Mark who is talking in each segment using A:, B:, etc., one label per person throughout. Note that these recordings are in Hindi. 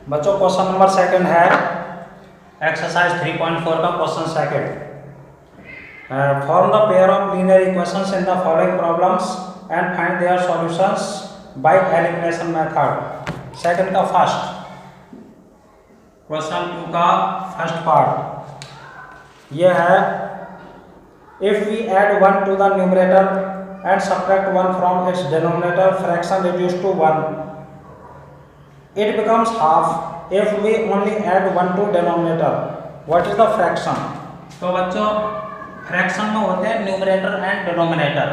A: बच्चों क्वेश्चन नंबर सेकंड है एक्सरसाइज 3.4 का question second. Form the pair of linear equations in the following problems and find their solutions by elimination method. Second का फर्स्ट क्वेश्चन 2 का फर्स्ट पार्ट ये है, if we add 1 to the numerator and subtract 1 from its denominator, fraction reduce to 1, it becomes half. If we only add 1 to denominator, what is the fraction? तो बच्चों फ्रैक्शन में होते हैं न्यूमरेटर एंड डिनोमिनेटर।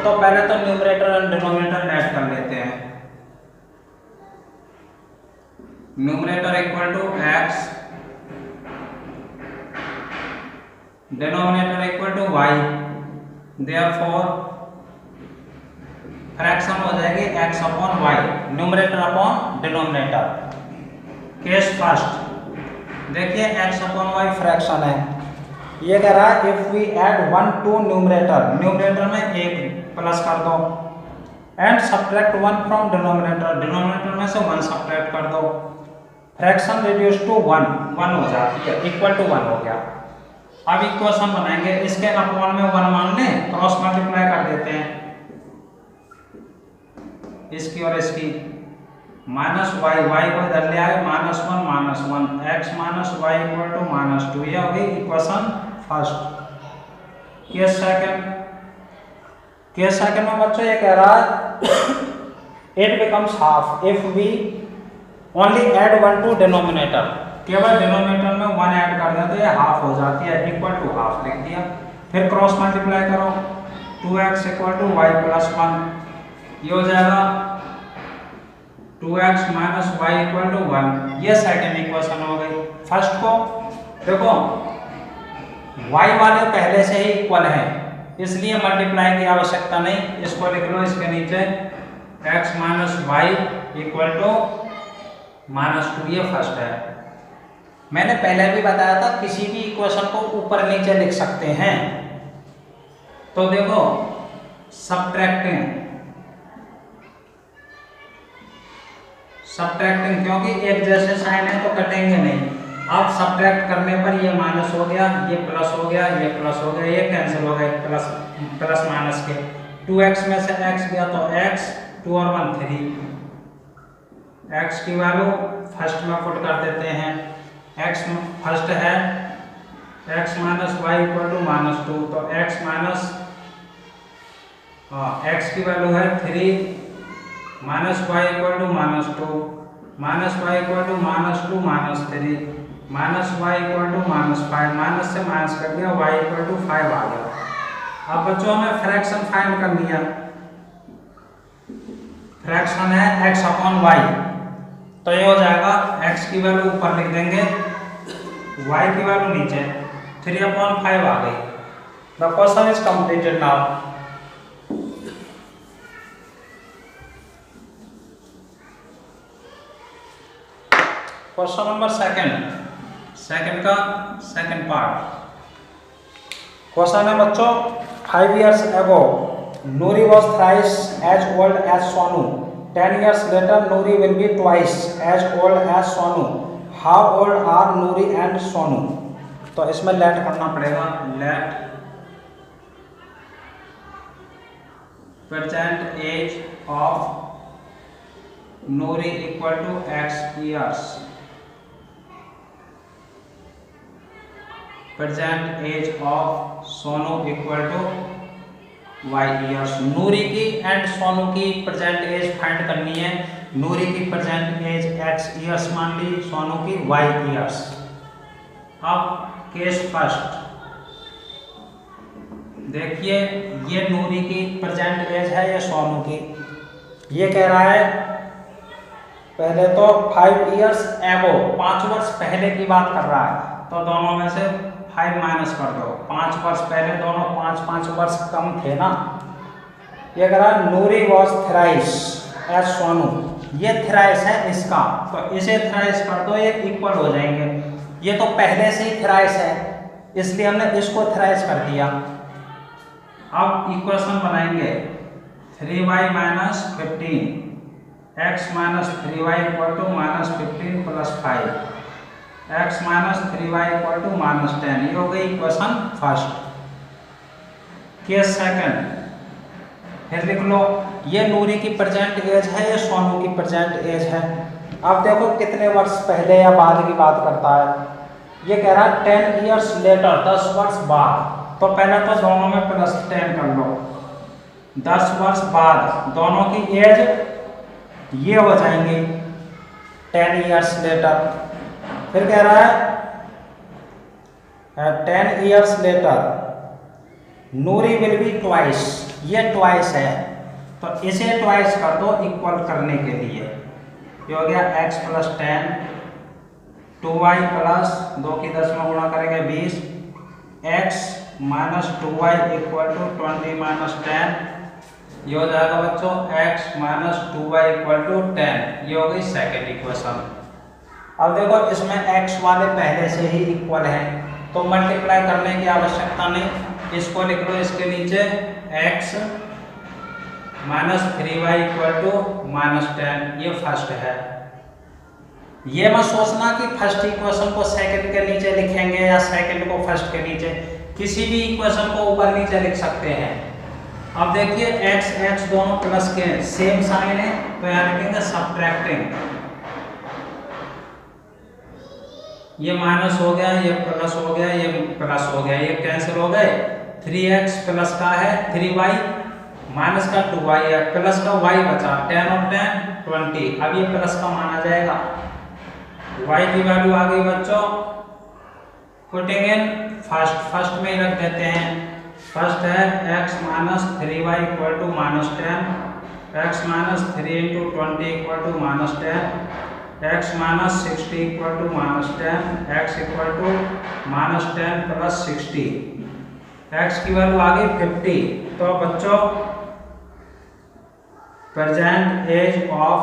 A: तो पहले तो न्यूमरेटर एंड डिनोमिनेटर ऐड कर लेते हैं। Numerator equal to x, denominator equal to y, therefore fraction हो जाएगी x upon y, numerator upon denominator. Case first देखिए, x अपॉन y फ्रैक्शन है। ये कह रहा है if we add 1 to numerator, numerator में 1 प्लस कर दो, and subtract 1 from denominator, denominator में से 1 सब्ट्रैक्ट कर दो, फ्रैक्शन रिड्यूस टू 1 हो जाती है, इक्वल टू 1 हो गया। अब इक्वेशन बनाएंगे, इसके अपॉन में 1 मान लें, क्रॉस मल्टीप्लाई कर देते हैं इसकी और इसकी, माइनस वाई, वाई को इधर ले आए, -1 x minus y equal to -2। ये हो गई इक्वेशन फर्स्ट। केस सेकंड में बच्चों ये कह रहा है it becomes half if we only add 1 to denominator, केवल डिनोमिनेटर में 1 ऐड कर दें तो ये हाफ हो जाती है, इक्वल टू हाफ लिख दिया। फिर क्रॉस मल्टीप्लाई करो, 2x equal to Y plus 1, ये हो जाएगा 2x minus y equal to 1। ये सेकेंड इक्वेशन हो गई। फर्स्ट को देखो y वाले पहले से ही इक्वल है, इसलिए मल्टीप्लाई की आवश्यकता नहीं, इसको लिख लो इसके नीचे x minus y equal to -2। ये फर्स्ट है। मैंने पहले भी बताया था किसी भी इक्वेशन को ऊपर नीचे लिख सकते हैं। तो देखो सब्ट्रैक्टिंग क्योंकि एक जैसे साइन है तो कटेंगे नहीं। अब सब्ट्रैक्ट करने पर ये माइनस हो गया, ये प्लस हो गया, ये प्लस हो गया, ये कैंसिल हो गए प्लस माइनस के। 2x में से x गया तो x, 2 और 1 3। x की वैल्यू फर्स्ट में पुट कर देते हैं, x फर्स्ट है x minus y equal to -2, तो x माइनस x की वैल्यू है 3 minus y equal to -2, minus y equal to -2 -3, minus y equal to -5, minus से माइनस कर दिया, वाई इक्वल टू 5 आ गया। अब बच्चों में फ्रैक्शन फाइंड करनी है। फ्रैक्शन है x अपॉन वाई, तो ये हो जाएगा x की वैल्यू ऊपर लिख देंगे, y की वैल्यू नीचे, 3/5 आ गई। The question is completed now. Question number second का सेकंड पार्ट क्वेश्चन है बच्चों, 5 years ago Nuri was thrice as old as Sonu. 10 years later Nuri will be twice as old as Sonu. How old are Nuri and Sonu? तो इसमें लेट करना पड़ेगा, let present age of Nuri equal to x years, present age of Sonu equal to y years. Nuri की एंड सोनू की प्रेजेंट एज फाइंड करनी है। नूरी की प्रेजेंट एज x ईयर्स मान ली, सोनू की y ईयर्स। अब केस फर्स्ट देखिए, ये नूरी की प्रेजेंट एज है, ये सोनू की। ये कह रहा है पहले तो 5 years ago, 5 वर्ष पहले की बात कर रहा है, तो दोनों में से 5 माइनस कर दो। 5 वर्ष पहले दोनों 5 वर्ष कम थे ना। ये कह रहा है नूरी वॉज थ्राइस एज सोनू, ये थ्राइस है इसका, तो इसे थ्राइस कर दो, ये इक्वल हो जाएंगे। ये तो पहले से ही थ्राइस है, इसलिए हमने इसको थ्राइस कर दिया। अब इक्वेशन बनाएंगे 3y - 15 x minus 3y equal to minus 15 plus 5, x minus 3y equal to minus 10। ये हो गई इक्वेशन फर्स्ट। केस सेकंड, फिर लिख लो, ये नूरी की प्रेजेंट एज है, ये सोनू की प्रेजेंट एज है। अब देखो कितने वर्ष पहले या बाद की बात करता है। ये कह रहा है 10 ईयर्स लेटर, 10 वर्ष बाद। तो पहले तो दोनों में प्लस 10 कर लो। 10 वर्ष बाद दोनों की एज ये हो जाएंगी 10 ईयर्स लेटर। फिर कह रहा है 10 years later Noori will be twice, ये ट्वाइस है तो इसे ट्वाइस कर दो इक्वल करने के लिए। ये हो गया x प्लस 10, 2y प्लस 2 की 10 में गुणा करेंगे 20, x minus 2y equal to 20 minus 10। ये हो जाएगा बच्चों x minus 2y equal to 10। ये हो गई सेकेंड इक्वेशन। अब देखो इसमें x वाले पहले से ही इक्वल है तो मल्टीप्लाई करने की आवश्यकता नहीं, इसको लिख लो इसके नीचे x minus 3y equal to minus 10। ये फर्स्ट है। ये मत सोचना कि फर्स्ट इक्वेशन को सेकंड के नीचे लिखेंगे या सेकंड को फर्स्ट के नीचे, किसी भी इक्वेशन को ऊपर नीचे लिख सकते हैं। अब देखिए x x दोनों प्लस के सेम साइन है तो यहाँ लिखेंगे सब्ट्रैक्टिंग। ये माइनस हो गया, ये प्लस हो गया, ये प्लस हो गया, ये कैंसिल हो गए। 3x प्लस का है 3y, माइनस का 2y है, प्लस का y बचा 10 और 10 20। अब ये प्लस का माना जाएगा। y की वैल्यू आ गई बच्चों, पुटिंग इन फर्स्ट में ही रख देते हैं। फर्स्ट है x minus 3y equal to minus 10, x minus 3 into 20 equal to minus 10, x minus 60 equal to minus 10, x equal to minus 10 plus 60। x की वैल्यू आ गई 50। तो बच्चों present age of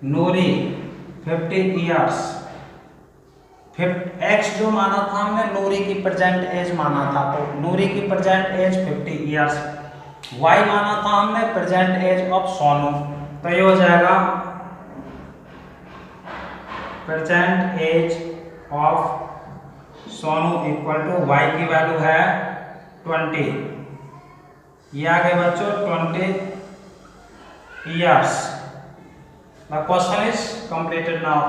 A: Noori 50 years. x जो माना था हमने नूरी की प्रेजेंट एज माना था, तो नूरी की प्रेजेंट एज 50 ईयर्स। y माना था हमने प्रेजेंट एज ऑफ सोनू, तो ये हो जाएगा present age of Sonu equal to y की वैल्यू है 20। ये आ गए बच्चों 20 years. The question is completed now.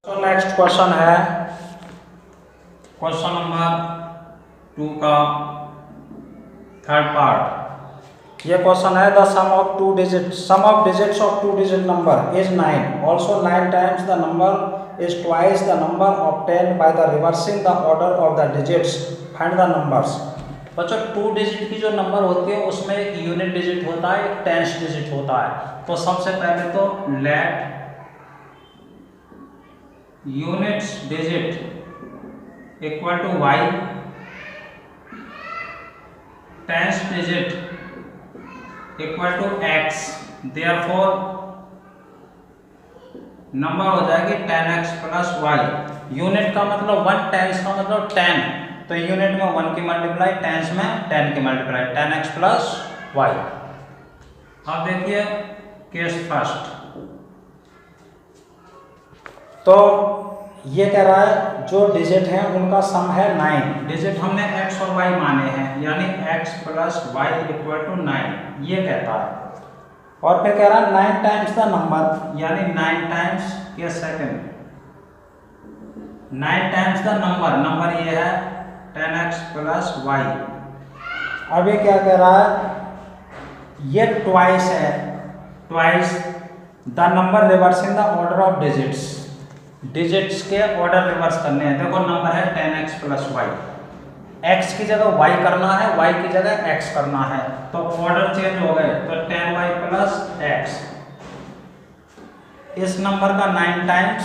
A: So next question है क्वेश्चन नंबर 2 का थर्ड पार्ट। ये क्वेश्चन है the sum of digits of 2 digit number is 9, also 9 times the number is twice the number obtained by the reversing the order of the digits, find the numbers. बच्चों 2 डिजिट की जो नंबर होती है उसमें एक यूनिट डिजिट होता है, एक टेंस डिजिट होता है। तो सबसे पहले तो let units digit equal to y, tens digit equal to x, therefore number हो जाएगी 10x प्लस y। यूनिट का मतलब 1, टेंस का मतलब 10, तो यूनिट में 1 की मल्टीप्लाई, टेंस में 10 की मल्टीप्लाई, 10x प्लस y। अब देखिए केस फर्स्ट। तो ये कह रहा है जो डिजिट हैं उनका सम है 9। डिजिट हमने x और y माने हैं, यानी x plus y equal to 9, ये कहता है। और फिर कह रहा है 9 टाइम्स द नंबर, यानी 9 टाइम्स ये सेकंड, 9 टाइम्स द नंबर ये है 10x प्लस y। अब ये क्या कह रहा है, ये ट्वाइस है, twice the number reversing the order of digits, digits के ऑर्डर रिवर्स करने हैं। देखो नंबर है 10x प्लस y, x की जगह y करना है, y की जगह x करना है, तो ऑर्डर चेंज हो गए, तो 10y प्लस x। इस नंबर का 9 टाइम्स,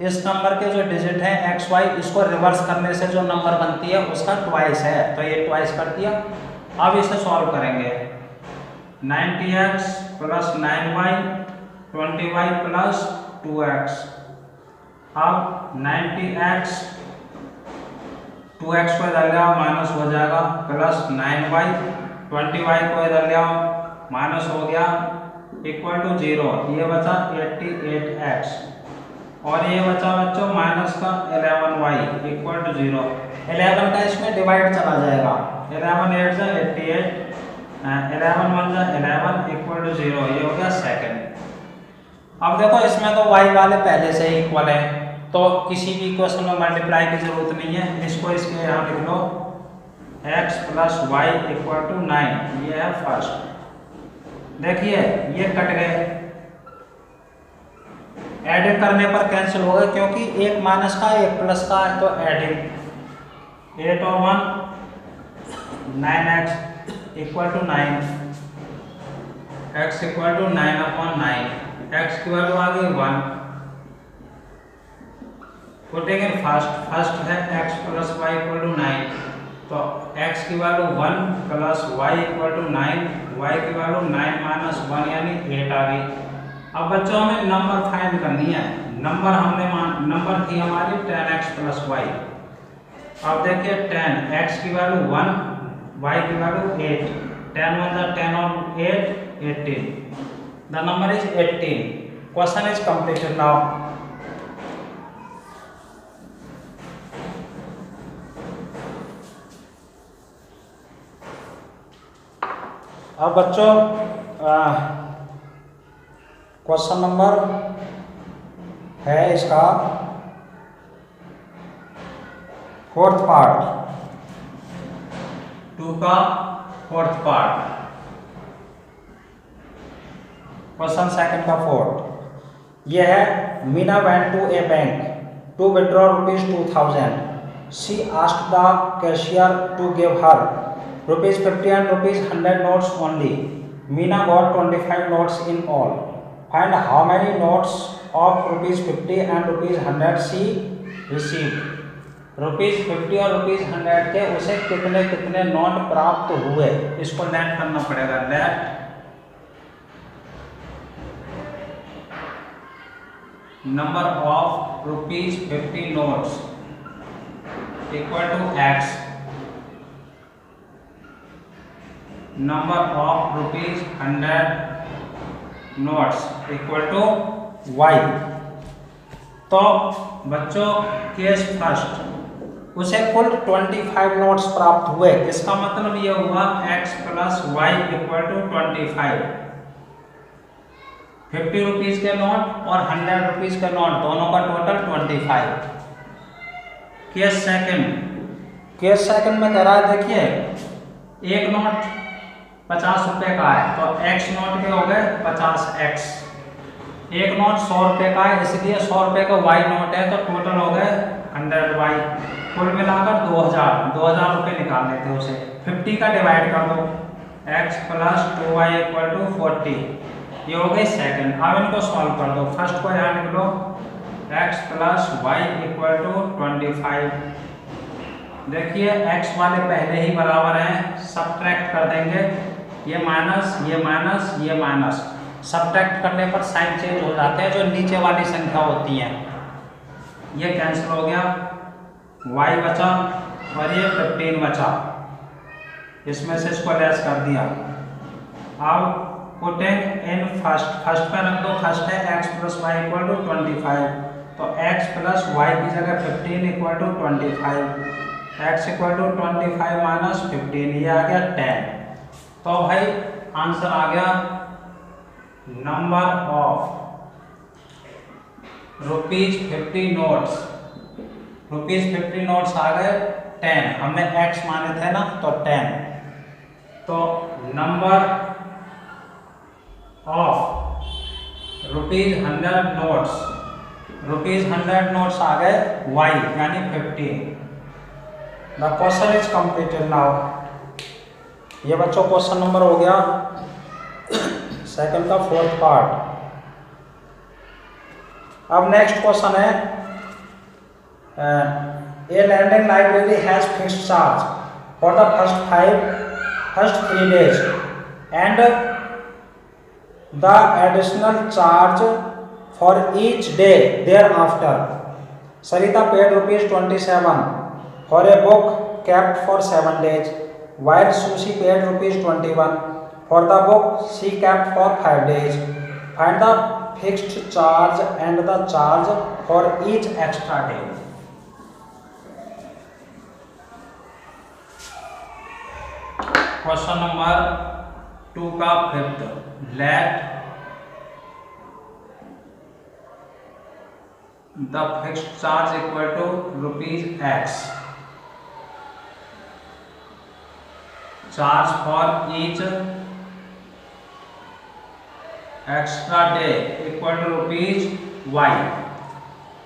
A: इस नंबर के जो डिजिट है x y, इसको रिवर्स करने से जो नंबर बनती है उसका ट्वाइस है, तो ये ट्वाइस कर दिया। अब इसे सॉल्व करेंगे, 90x plus 9y 20y plus 2x। अब 90x 2x को इधर ले आओ माइनस हो जाएगा, प्लस 9y 20y को इधर ले आओ माइनस हो गया इक्वल टू 0, ये बचा 88x और ये बचा बच्चों माइनस का 11y इक्वल टू 0। 11 का इसमें डिवाइड चला जाएगा, 11 8 जा 88, 11 1 जा 11 इक्वल टू 0, ये हो गया सेकंड। अब देखो इसमें तो y वाले पहले से ही इक्वल है, तो किसी भी इक्वेशन में मल्टीप्लाई की जरूरत नहीं है, इसको इसके यहाँ लिख लो x plus y equal to 9, ये है फर्स्ट। देखिए ये कट गए, एडिंग करने पर कैंसिल हो गए क्योंकि एक माइनस का एक प्लस का है, तो एडिंग 8 और 1 9x equal to 9, x equal to 9/9, x की वैल्यू आ गई 1। पुटिंग इन फर्स्ट है x plus y equal to 9, तो x की value 1 plus y equal to 9, y की वैल्यू 9 माइनस 1 यानी 8 आ गई। अब बच्चों हमें नंबर फाइंड करनी है, नंबर थी हमारी 10x प्लस y। अब देखिए 10, x की वैल्यू 1, y की वैल्यू 8, 10 1 10 और 8 18, the number is 18। Question is completed now. अब बच्चों क्वेश्चन नंबर है इसका फोर्थ पार्ट, 2 का फोर्थ पार्ट, क्वेश्चन सेकंड का फोर्थ। यह है Meena went to a bank to withdraw ₹2000। She asked the cashier to give her ₹50 and ₹100 notes only. Meena got 25 notes in all. Find how many notes of ₹50 and ₹100 she received. ₹50 और ₹100 के उसे कितने कितने नोट प्राप्त हुए, इसको नेट करना पड़ेगा। Let number of ₹50 notes equal to x, number of ₹100 notes equal to y। तो बच्चों केस फर्स्ट, उसे कुल 25 नोट्स प्राप्त हुए, इसका मतलब ये हुआ x plus y equal to 25। 50 rupees के नोट और 100 रुपीज के नोट दोनों का टोटल 25। केस सेकंड में कह रहा है, देखिए एक नोट 50 रुपए का है तो x नोट के हो गए 50x। एक नोट 100 रुपए का है इसलिए 100 रुपए का y नोट है तो टोटल हो गए 100y। कुल मिलाकर 2000 रुपए निकाल लेते हैं उसे। 50 का डिवाइड कर दो, x plus 2y equal to 40, ये हो गई सेकंड। अब इनको सॉल्व कर दो, फर्स्ट को यहाँ लिख लो x plus y equal to 25। देखिए x वाले पहले ही बराबर हैं, सब्ट्रैक्ट कर देंगे, ये माइनस ये माइनस ये माइनस, सब्ट्रैक्ट करने पर साइन चेंज हो जाते हैं, जो नीचे वाली संख्या होती हैं ये कैंसिल हो गया, y बचा और ये 15 बचा, इसमें से इसको लेस कर दिया। अब पुटिंग इन फर्स्ट पे रख दो, फर्स्ट है x plus y equal to 25, तो x प्लस वाई की जगह 15 equal to 25, x equal to 25 minus 15, ये आ गया 10। तो भाई आंसर आ गया नंबर ऑफ ₹50 नोट्स, ₹50 नोट्स आ गए 10, हमने x माने थे ना तो 10, तो नंबर ऑफ ₹100 नोट्स आ गए y यानी 50। The question is completed now. ये बच्चों क्वेश्चन नंबर हो गया सेकंड का फोर्थ पार्ट। अब नेक्स्ट क्वेश्चन है, a lending library has fixed charge for the first 3 days and the additional charge for each day thereafter. Sarita paid ₹27 for a book kept for 7 days while Sushi paid ₹21 for the book she kept for 5 days. Find the fixed charge and the charge for each extra day. Question number 2 का 5th, let the fixed charge equal to rupees X, charge for each extra day equal to rupees Y,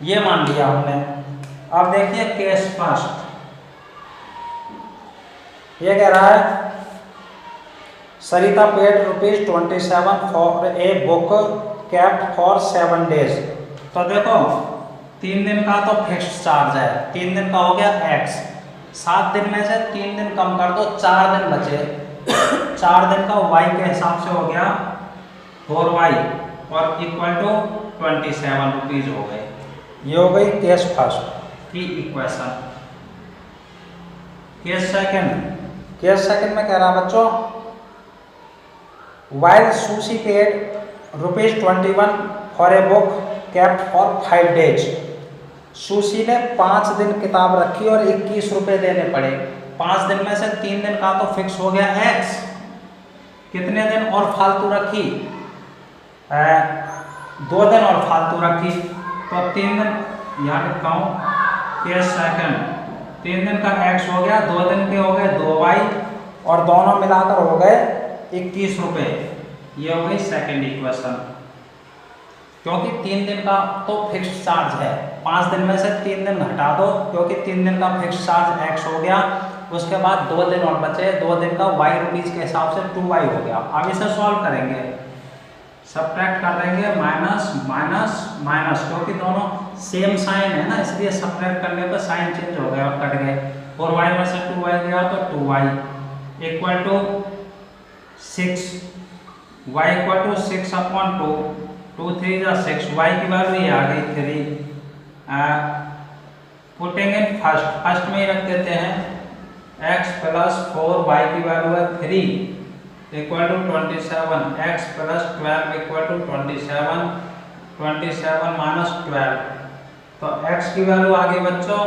A: ये मान लिया हमने। अब देखिए केस फर्स्ट, ये कह रहा है Sarita paid ₹27 for a book kept for 7 days। तो देखो 3 दिन का तो फिक्स्ड चार्ज है, 3 दिन का हो गया X, 7 दिन में से 3 दिन कम कर दो, 4 दिन बचे, 4 दिन का Y के हिसाब से हो गया 4Y और इक्वल टू 27 रुपीज हो गए। ये हो गई केस फर्स्ट की इक्वेशन। केस सेकंड में कह रहा बच्चों while Susie paid ₹21 for a book kept for 5 days, sushi ने 5 दिन किताब रखी और 21 रुपए देने पड़े। 5 दिन में से 3 दिन का तो फिक्स हो गया X, कितने दिन और फालतू रखी? 2 दिन और फालतू रखी, तो 3 दिन यहाँ लिखता हूँ। केस सेकंड, 3 दिन का X हो गया, 2 दिन के हो गए 2Y और दोनों मिलाकर हो गए 21 रुपए। ये हो गई सेकंड इक्वेशन, क्योंकि 3 दिन का तो फिक्स्ड चार्ज है, 5 दिन में से 3 दिन घटा दो, क्योंकि 3 दिन का फिक्स्ड चार्ज X हो गया, उसके बाद 2 दिन और बचे, 2 दिन का Y रुपीज के हिसाब से 2Y हो गया। अब इसे सॉल्व करेंगे, सब्ट्रैक्ट कर देंगे, माइनस माइनस माइनस, क्योंकि दोनों सेम साइन है ना, इसलिए सब्ट्रैक्ट करने पर साइन चेंज हो गया और कट गए। 4Y में से 2Y गया तो 2Y equal to 6, Y equal to 6/2, 2 3 जा 6, Y की वैल्यू ये आ गई 3। पुटिंग इन फर्स्ट में ही रख देते हैं, x + 4, Y की वैल्यू है 3 equal to 27, x + 12 equal to 27, 27 - 12, तो x की वैल्यू आ गई बच्चों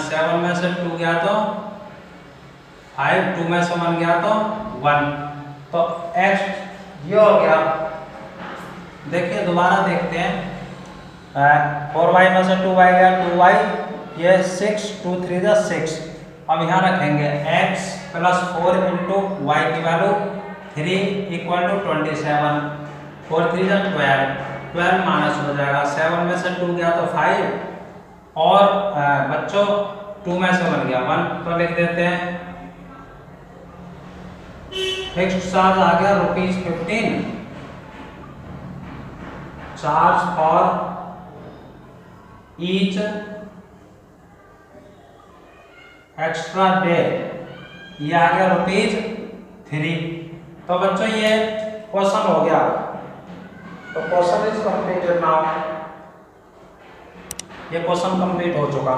A: 7 में से 2 गया तो 5, 2 में से 1 गया तो 1, तो x ये हो गया। देखिए दोबारा देखते हैं, 4Y में से 2Y गया 2Y, ये 6, 2 3 जा 6। अब यहाँ रखेंगे x + 4 × Y की वैल्यू 3 इक्वल टू 27, 4 3 जा 12, 12 माइनस हो जाएगा, 7 में से 2 गया तो 5 और बच्चों 2 में से 1 गया 1, तो लिख देते हैं फिक्स्ड चार्ज आ गया ₹15, charge for each extra day, ये आ गया ₹3। तो बच्चों ये क्वेश्चन हो गया, तो क्वेश्चन इज कंप्लीटेड नाउ, ये क्वेश्चन कंप्लीट हो चुका।